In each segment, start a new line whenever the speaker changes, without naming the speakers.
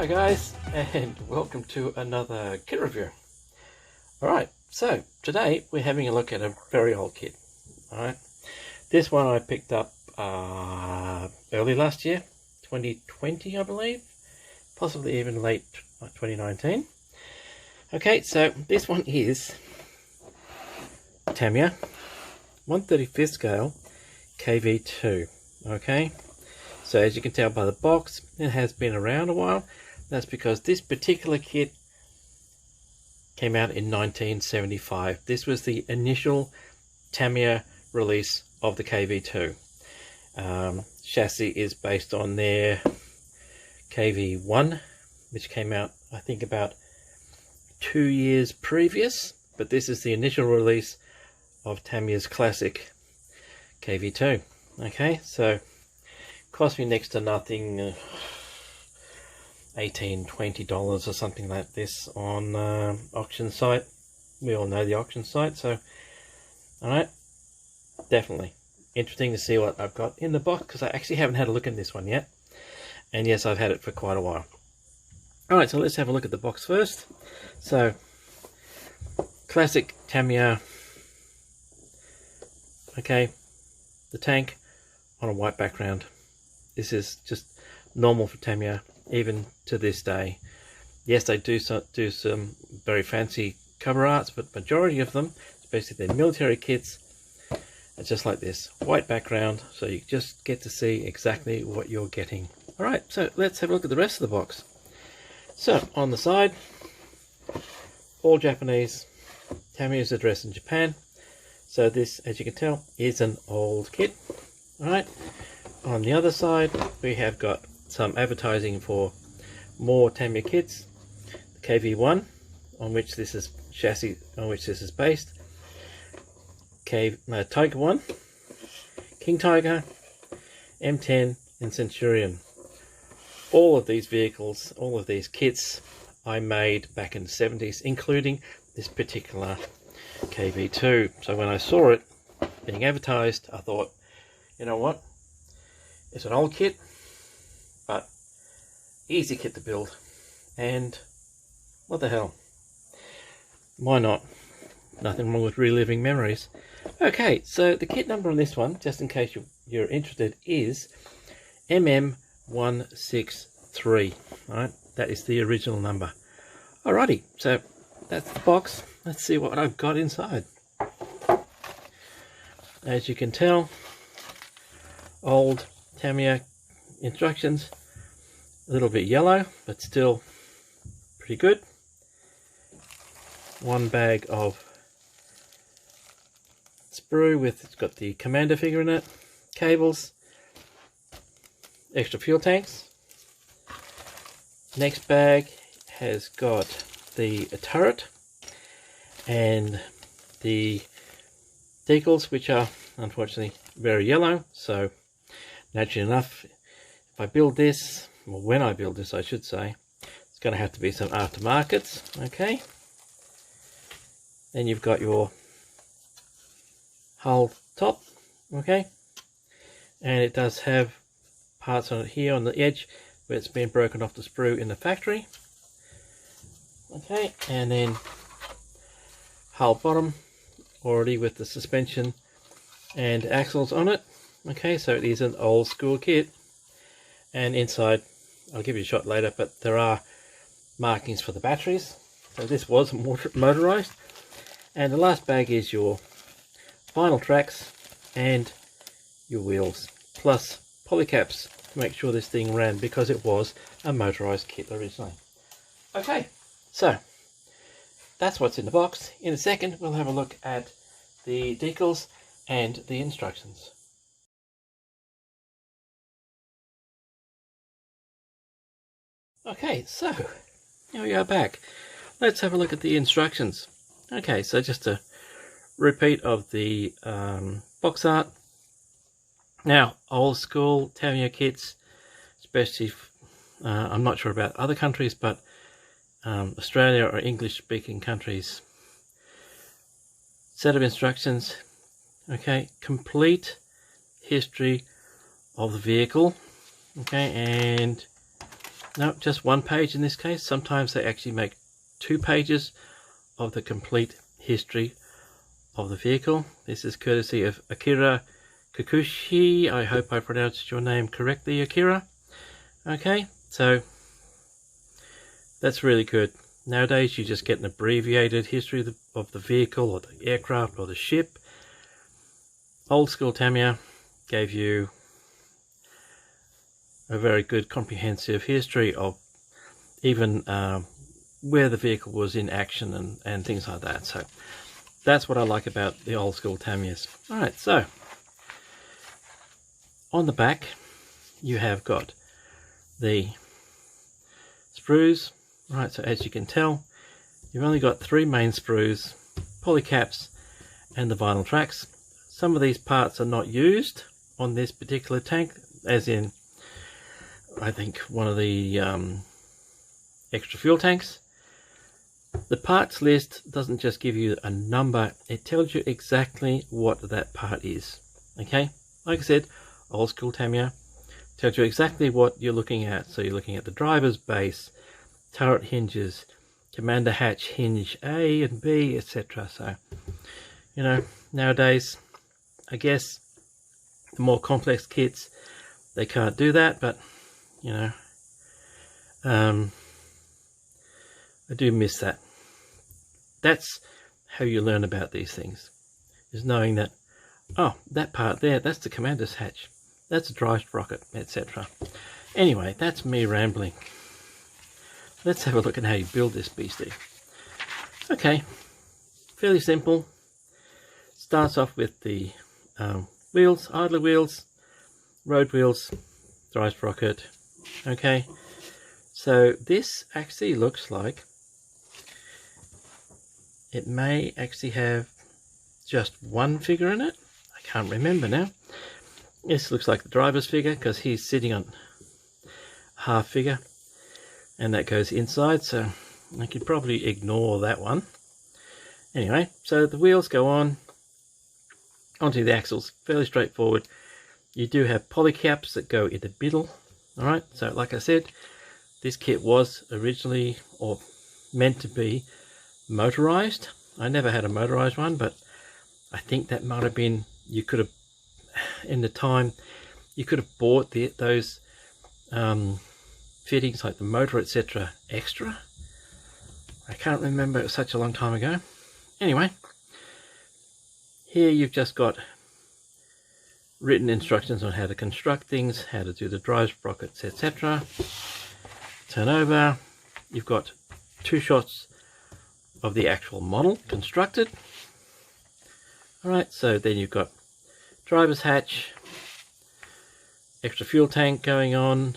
Hi guys, and welcome to another kit review. Alright, so today we're having a look at a very old kit. Alright, this one I picked up early last year, 2020 I believe, possibly even late 2019. Okay, so this one is Tamiya 1/35 scale KV-II. Okay, so as you can tell by the box, it has been around a while. That's because this particular kit came out in 1975. This was the initial Tamiya release of the KV-II. Chassis is based on their KV-I, which came out I think about 2 years previous, but this is the initial release of Tamiya's classic KV-II. Okay, so cost me next to nothing, $18–20 or something like this on auction site. We all know the auction site, so alright, definitely interesting to see what I've got in the box, because I actually haven't had a look at this one yet, and yes, I've had it for quite a while. Alright, so let's have a look at the box first. So classic Tamiya, okay, the tank on a white background. This is just normal for Tamiya even to this day. Yes, they do some very fancy cover arts, but majority of them, especially their military kits, are just like this, white background, so you just get to see exactly what you're getting. Alright, so let's have a look at the rest of the box. So on the side, all Japanese, Tamiya's address in Japan. So this, as you can tell, is an old kit. Alright, on the other side we have got some advertising for more Tamiya kits. The KV-I, on which this is chassis, on which this is based. Tiger 1, King Tiger, M10 and Centurion. All of these vehicles, all of these kits I made back in the 70s, including this particular KV-II. So when I saw it being advertised, I thought, you know what, it's an old kit, but easy kit to build, and what the hell, why not? Nothing wrong with reliving memories. Okay, so the kit number on this one, just in case you're interested, is MM163. Alright, that is the original number. Alrighty, so that's the box. Let's see what I've got inside. As you can tell, old Tamiya instructions, a little bit yellow, but still pretty good. One bag of sprue with, it's got the commander figure in it, cables, extra fuel tanks. Next bag has got the turret and the decals, which are unfortunately very yellow, so naturally enough, if I build this, well, when I build this I should say, it's going to have to be some aftermarkets. Okay, then you've got your hull top, okay, and it does have parts on it here on the edge where it's been broken off the sprue in the factory. Okay, and then hull bottom already with the suspension and axles on it. Okay, so it is an old school kit, and inside, I'll give you a shot later, but there are markings for the batteries, so this was motorized. And the last bag is your vinyl tracks and your wheels, plus polycaps to make sure this thing ran, because it was a motorized kit originally. Okay, so that's what's in the box. In a second we'll have a look at the decals and the instructions. Okay, so here we are back. Let's have a look at the instructions. Okay, so just a repeat of the box art. Now, old school Tamiya kits, especially, I'm not sure about other countries, but Australia or English speaking countries. Set of instructions. Okay, complete history of the vehicle. Okay, and No, just one page in this case. Sometimes they actually make 2 pages of the complete history of the vehicle. This is courtesy of Akira Kikuchi. I hope I pronounced your name correctly, Akira. Okay, so that's really good. Nowadays you just get an abbreviated history of the vehicle or the aircraft or the ship. Old school Tamiya gave you a very good comprehensive history of even where the vehicle was in action and things like that. So that's what I like about the old school Tamiyas. Alright, so on the back you have got the sprues. Right, so as you can tell, you've only got 3 main sprues, polycaps and the vinyl tracks. Some of these parts are not used on this particular tank, as in I think one of the extra fuel tanks. The parts list doesn't just give you a number, it tells you exactly what that part is. Okay, like I said, old school Tamiya tells you exactly what you're looking at. So you're looking at the driver's base, turret hinges, commander hatch hinge A and B, etc. So, you know, nowadays I guess the more complex kits, they can't do that, but you know, I do miss that. That's how you learn about these things, is knowing that, oh, that part there, that's the commander's hatch, that's a drive sprocket, etc. Anyway, that's me rambling. Let's have a look at how you build this beastie. Okay, fairly simple. Starts off with the wheels, idler wheels, road wheels, drive sprocket. Okay, so this actually looks like it may actually have just one figure in it. I can't remember now. This looks like the driver's figure because he's sitting on half figure and that goes inside, so I could probably ignore that one. Anyway, so the wheels go on onto the axles, fairly straightforward. You do have polycaps that go in the middle. Alright, so like I said, this kit was originally or meant to be motorized. I never had a motorized one, but I think that might have been, you could have, in the time, you could have bought those fittings like the motor, etc. extra. I can't remember, it was such a long time ago. Anyway, here you've just got written instructions on how to construct things, how to do the drive sprockets, etc. Turn over. You've got 2 shots of the actual model constructed. Alright, so then you've got driver's hatch, extra fuel tank going on,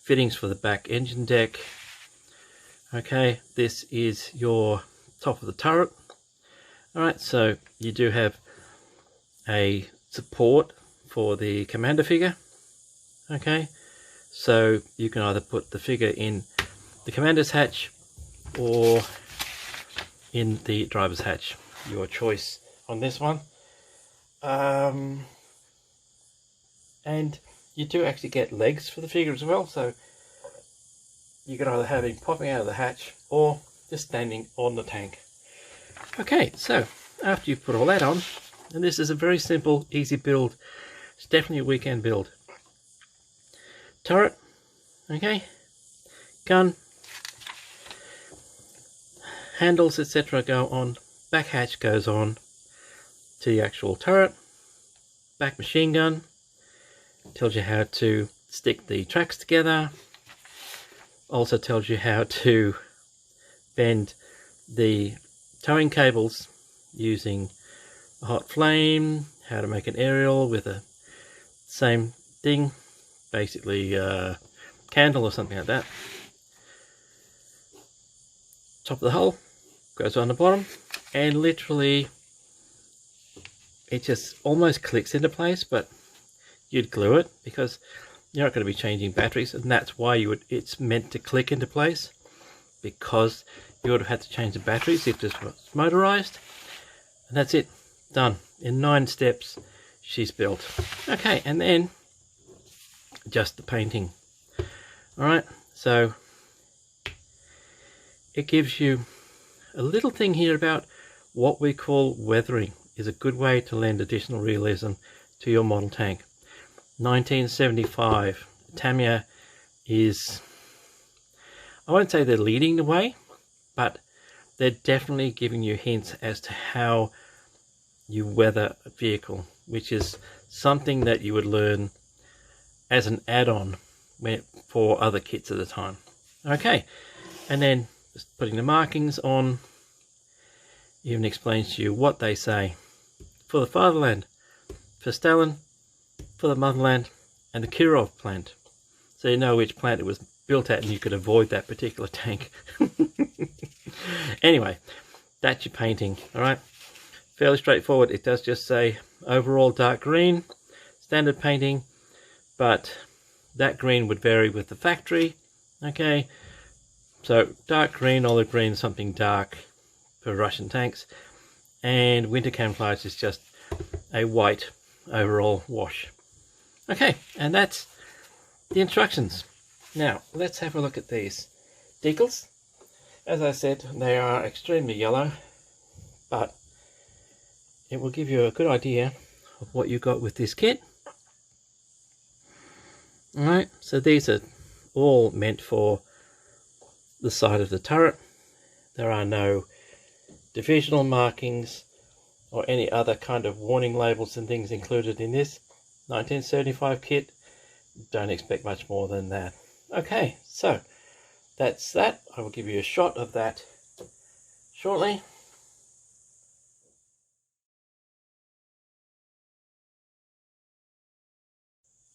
fittings for the back engine deck. Okay, this is your top of the turret. Alright, so you do have a support for the commander figure. Okay, so you can either put the figure in the commander's hatch or in the driver's hatch, your choice on this one. And you do actually get legs for the figure as well, so you can either have him popping out of the hatch or just standing on the tank. Okay, so after you've put all that on, and this is a very simple, easy build. It's definitely a weekend build. Turret, okay, gun, handles, etc. go on. Back hatch goes on to the actual turret. Back machine gun tells you how to stick the tracks together. Also tells you how to bend the towing cables using a hot flame, how to make an aerial with a same thing, basically candle or something like that. Top of the hull goes on the bottom, and literally it just almost clicks into place, but you'd glue it because you're not going to be changing batteries, and that's why it's meant to click into place, because you would have had to change the batteries if this was motorized. And that's it, done in 9 steps. She's built. Okay, and then just the painting. All right, So it gives you a little thing here about what we call weathering is a good way to lend additional realism to your model tank. 1975 Tamiya is, I won't say they're leading the way, but they're definitely giving you hints as to how you weather a vehicle, which is something that you would learn as an add-on for other kits at the time. Okay, and then just putting the markings on even explains to you what they say for the fatherland, for Stalin, for the motherland, and the Kirov plant, so you know which plant it was built at and you could avoid that particular tank. Anyway, that's your painting. All right, fairly straightforward. It does just say overall dark green, standard painting, but that green would vary with the factory. Okay, so dark green, olive green, something dark for Russian tanks, and winter camouflage is just a white overall wash. Okay, and that's the instructions. Now let's have a look at these decals. As I said, they are extremely yellow, but it will give you a good idea of what you got with this kit. Alright, so these are all meant for the side of the turret. There are no divisional markings or any other kind of warning labels and things included in this 1975 kit. Don't expect much more than that. Okay, so that's that. I will give you a shot of that shortly.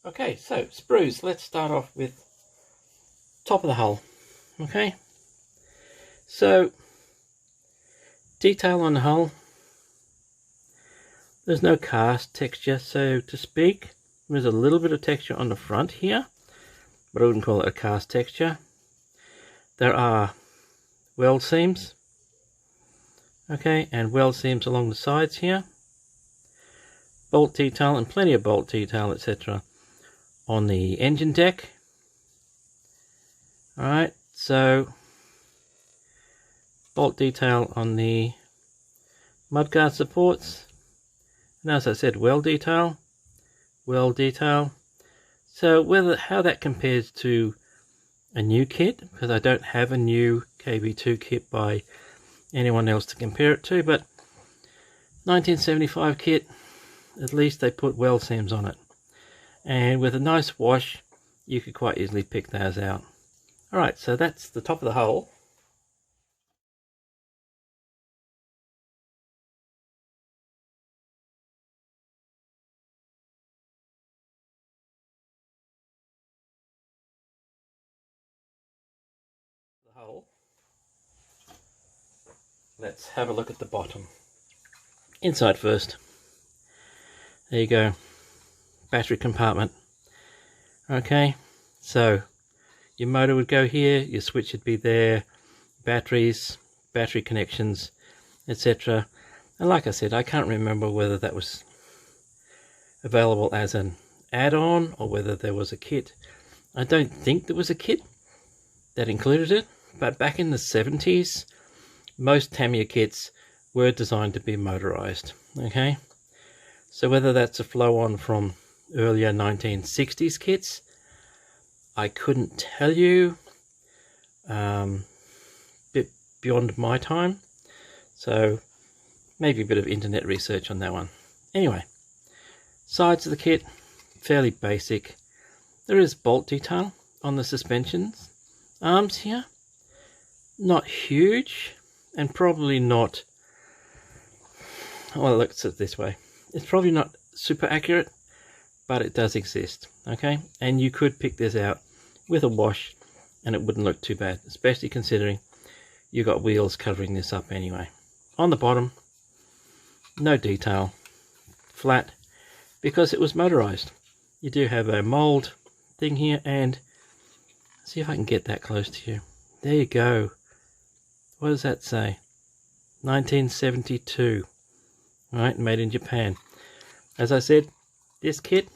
Okay, so sprues. Let's start off with top of the hull. Okay, so detail on the hull. There's no cast texture, so to speak. There's a little bit of texture on the front here, but I wouldn't call it a cast texture. There are weld seams, okay, and weld seams along the sides here. Bolt detail and plenty of bolt detail, etc. on the engine deck. Alright, so bolt detail on the mudguard supports. And as I said, weld detail. So how that compares to a new kit, because I don't have a new KV-II kit by anyone else to compare it to, but 1975 kit, at least they put weld seams on it. And with a nice wash, you could quite easily pick those out. Alright, so that's the top of the hull. Let's have a look at the bottom. Inside first. There you go. Battery compartment. Okay, so your motor would go here, your switch would be there, batteries, battery connections, etc. And like I said, I can't remember whether that was available as an add-on or whether there was a kit. I don't think there was a kit that included it, but back in the 70s, most Tamiya kits were designed to be motorized. Okay, so whether that's a flow-on from earlier 1960s kits, I couldn't tell you. Bit beyond my time, so maybe a bit of internet research on that one. Anyway, sides of the kit, fairly basic. There is bolt detail on the suspensions arms here. Not huge, and probably not, well, let's put it this way, it's probably not super accurate, but it does exist. Okay, and you could pick this out with a wash and it wouldn't look too bad, especially considering you got wheels covering this up anyway. On the bottom, no detail, flat, because it was motorized. You do have a mold thing here, and see if I can get that close to you. There you go. What does that say? 1972. Right, made in Japan. As I said, this kit,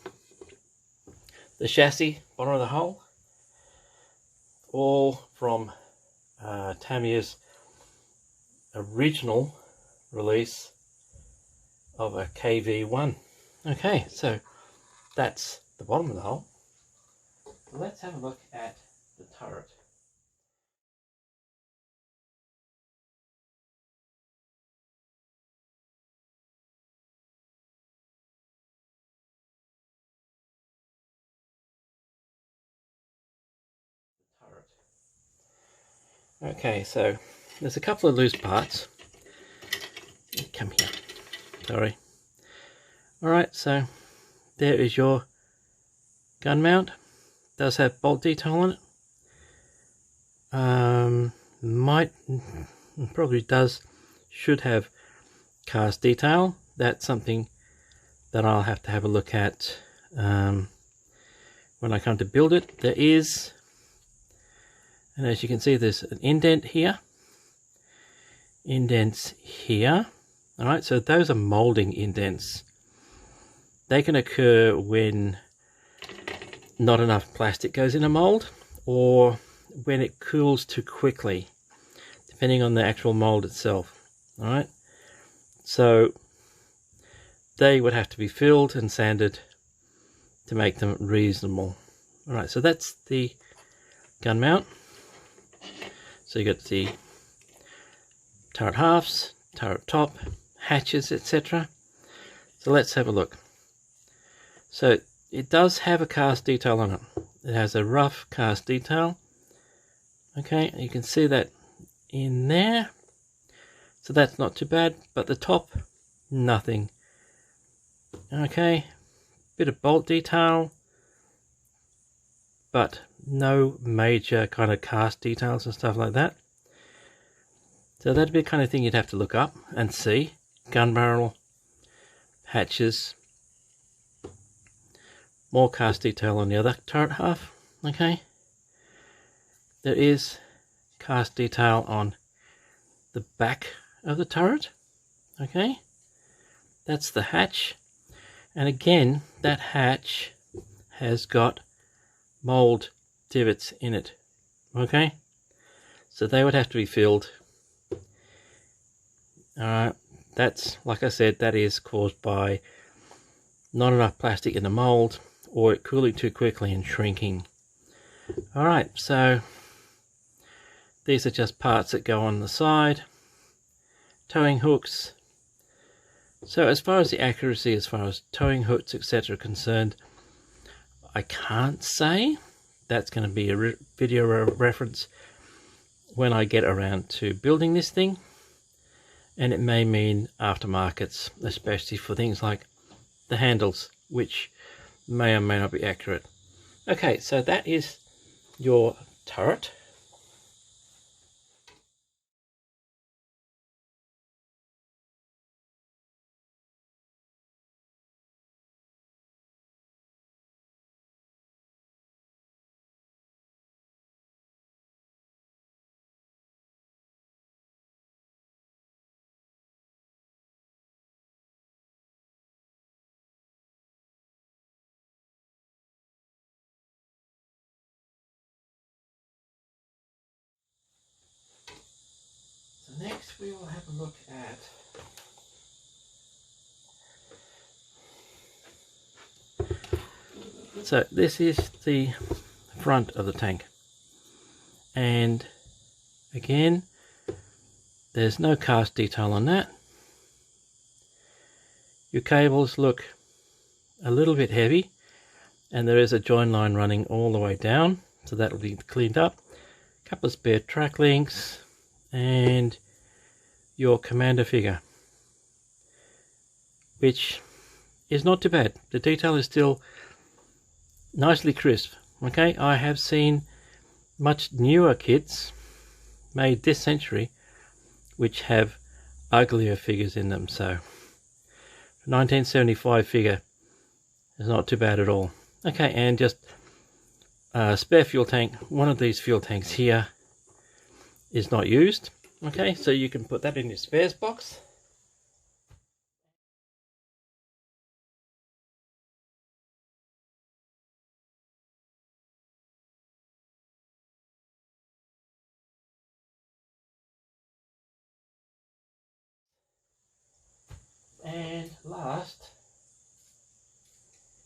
the chassis, bottom of the hull, all from Tamiya's original release of a KV-I. Okay, so that's the bottom of the hull. So let's have a look at the turret. Okay, so there's a couple of loose parts. Come here. Sorry. Alright, so there is your gun mount. Does have bolt detail on it. Probably should have cast detail. That's something that I'll have to have a look at when I come to build it. There is, and as you can see, there's an indent here, indents here. Alright, so those are molding indents. They can occur when not enough plastic goes in a mold, or when it cools too quickly, depending on the actual mold itself. Alright, so they would have to be filled and sanded to make them reasonable. Alright, so that's the gun mount. So you got the turret halves, turret top, hatches, etc. So let's have a look. So it does have a cast detail on it. It has a rough cast detail. Okay, you can see that in there. So that's not too bad, but the top, nothing. Okay, bit of bolt detail, but no major kind of cast details and stuff like that. So that'd be the kind of thing you'd have to look up and see. Gun barrel, hatches, more cast detail on the other turret half. Okay, there is cast detail on the back of the turret. Okay, that's the hatch, and again that hatch has got mold divots in it. Okay, so they would have to be filled. Alright, that's, like I said, that is caused by not enough plastic in the mold, or it cooling too quickly and shrinking. Alright, so these are just parts that go on the side, towing hooks. So as far as the accuracy, as far as towing hooks, etc. concerned, I can't say. That's going to be a video reference when I get around to building this thing. And it may mean aftermarkets, especially for things like the handles, which may or may not be accurate. Okay, so that is your turret. So next we will have a look at so this is the front of the tank, and again there's no cast detail on that. Your cables look a little bit heavy, and there is a join line running all the way down, so that will be cleaned up. A couple of spare track links, and your commander figure, which is not too bad. The detail is still nicely crisp. Okay, I have seen much newer kits made this century which have uglier figures in them, so 1975 figure is not too bad at all. Okay, and just a spare fuel tank. One of these fuel tanks here is not used. Okay, so you can put that in your spares box. And last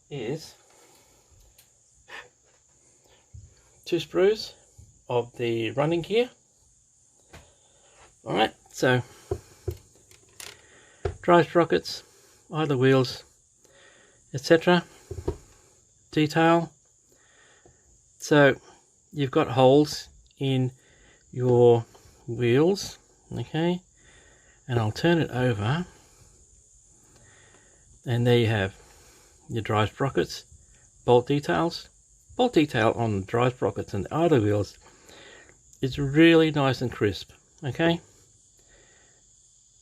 is 2 sprues of the running gear. Alright, so drive sprockets, idler wheels, etc. Detail. So you've got holes in your wheels, okay, and I'll turn it over, and there you have your drive sprockets, bolt details. Bolt detail on the drive sprockets and the idler wheels is really nice and crisp, okay.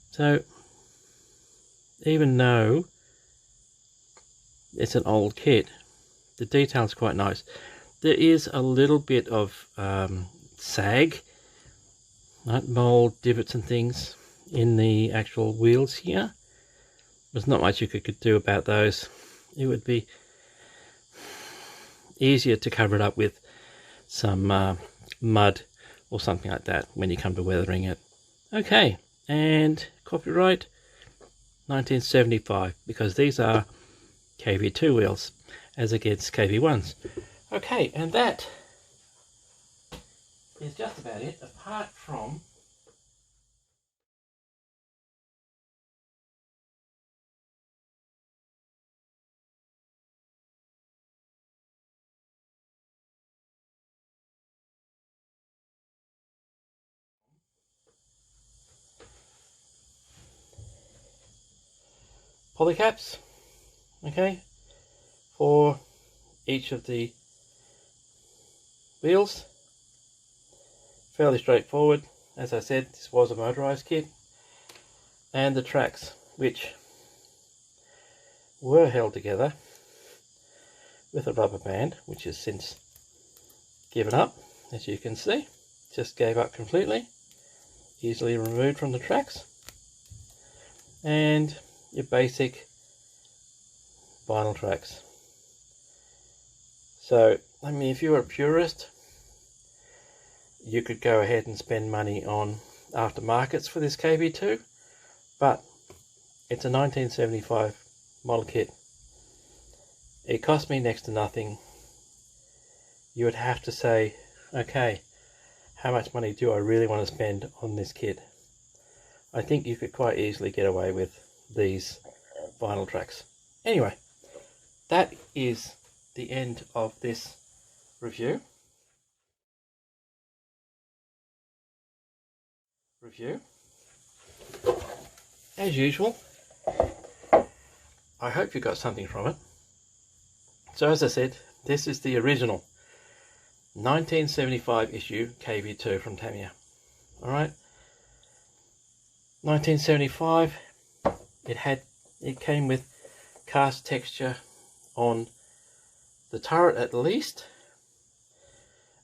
So even though it's an old kit, the detail's quite nice. There is a little bit of sag, right, mold, divots and things in the actual wheels here. There's not much you could do about those. It would be easier to cover it up with some mud or something like that when you come to weathering it. Okay, and copyright 1975, because these are KV-II wheels as against KV-Is. Okay, and that is just about it, apart from polycaps, okay, for each of the wheels. Fairly straightforward. As I said, this was a motorized kit. And the tracks, which were held together with a rubber band, which has since given up, as you can see. Just gave up completely. Easily removed from the tracks. And your basic vinyl tracks. So, I mean, if you're a purist, you could go ahead and spend money on aftermarkets for this KV-II, but it's a 1975 model kit. It cost me next to nothing. You would have to say, okay, how much money do I really want to spend on this kit? I think you could quite easily get away with these vinyl tracks. Anyway, that is the end of this review. As usual, I hope you got something from it. So as I said, this is the original 1975 issue KV-II from Tamiya. Alright, 1975, it came with cast texture on the turret at least.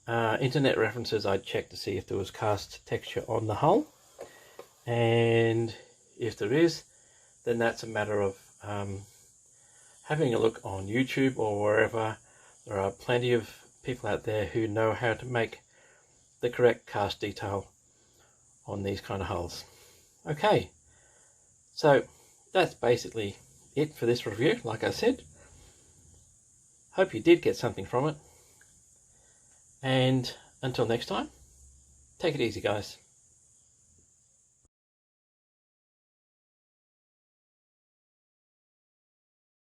Internet references, I'd check to see if there was cast texture on the hull, and if there is, then that's a matter of having a look on YouTube or wherever. There are plenty of people out there who know how to make the correct cast detail on these kind of hulls. Okay, so that's basically it for this review. Like I said, hope you did get something from it. And until next time, take it easy, guys.